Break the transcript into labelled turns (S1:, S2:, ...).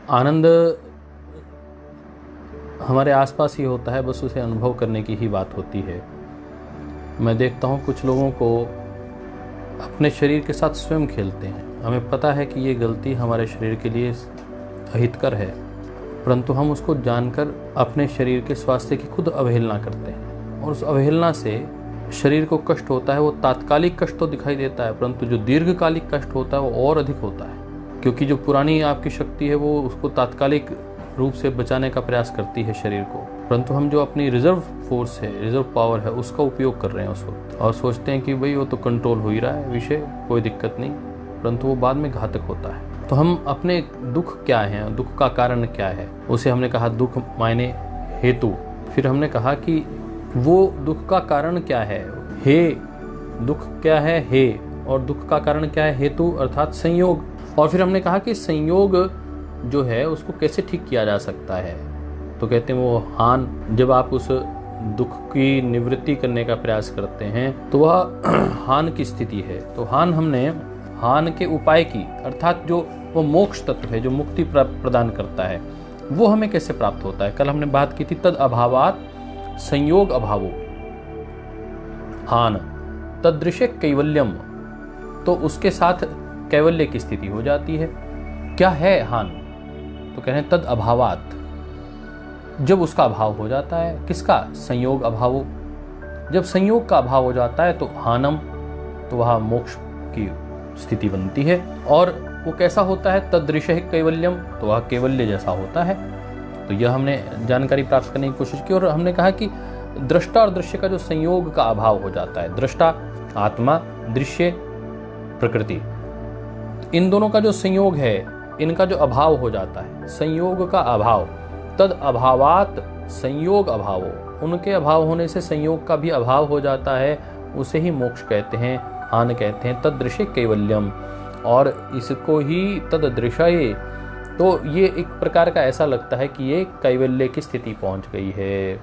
S1: आनंद हमारे आसपास ही होता है, बस उसे अनुभव करने की ही बात होती है। मैं देखता हूँ कुछ लोगों को अपने शरीर के साथ स्वयं खेलते हैं। हमें पता है कि ये गलती हमारे शरीर के लिए अहितकर है, परंतु हम उसको जानकर अपने शरीर के स्वास्थ्य की खुद अवहेलना करते हैं, और उस अवहेलना से शरीर को कष्ट होता है। वो तात्कालिक कष्ट तो दिखाई देता है, परंतु जो दीर्घकालिक कष्ट होता है वो और अधिक होता है, क्योंकि जो पुरानी आपकी शक्ति है वो उसको तात्कालिक रूप से बचाने का प्रयास करती है शरीर को, परंतु हम जो अपनी रिजर्व फोर्स है, रिजर्व पावर है, उसका उपयोग कर रहे हैं उस वक्त, और सोचते हैं कि भाई वो तो कंट्रोल हो ही रहा है विषय, कोई दिक्कत नहीं, परंतु वो बाद में घातक होता है। तो हम अपने दुख क्या है, दुख का कारण क्या है, उसे हमने कहा दुख मायने हेतु। फिर हमने कहा कि वो दुख का कारण क्या है, हे दुख क्या है, हे, और दुख का कारण क्या है, हेतु अर्थात संयोग। और फिर हमने कहा कि संयोग जो है उसको कैसे ठीक किया जा सकता है। तो कहते हैं वो हान, जब आप उस दुख की निवृत्ति करने का प्रयास करते हैं तो वह हान की स्थिति है। तो हमने हान के उपाय की, अर्थात जो वो मोक्ष तत्व है जो मुक्ति प्रदान करता है, वो हमें कैसे प्राप्त होता है। कल हमने बात की थी तद अभावात संयोग अभावो हान तदृशे कैवल्यम, तो उसके साथ कैवल्य की स्थिति हो जाती है। क्या है हान, तो कह रहे हैं तद अभावात, जब उसका अभाव हो जाता है, किसका, संयोग अभावो, जब संयोग का अभाव हो जाता है तो हानम, तो वह मोक्ष की स्थिति बनती है। और वो कैसा होता है, तदृश कैवल्यम, तो वह कैवल्य जैसा होता है। तो यह हमने जानकारी प्राप्त करने की कोशिश की, और हमने कहा कि दृष्टा और दृश्य का जो संयोग का अभाव हो जाता है, दृष्टा आत्मा, दृश्य प्रकृति, इन दोनों का जो संयोग है, इनका जो अभाव हो जाता है, संयोग का अभाव, तद अभावात संयोग अभावो, उनके अभाव होने से संयोग का भी अभाव हो जाता है, उसे ही मोक्ष कहते हैं, हान कहते हैं। तदृशे कैवल्यम, और इसको ही तददृशये, तो ये एक प्रकार का ऐसा लगता है कि ये कैवल्य की स्थिति पहुंच गई है।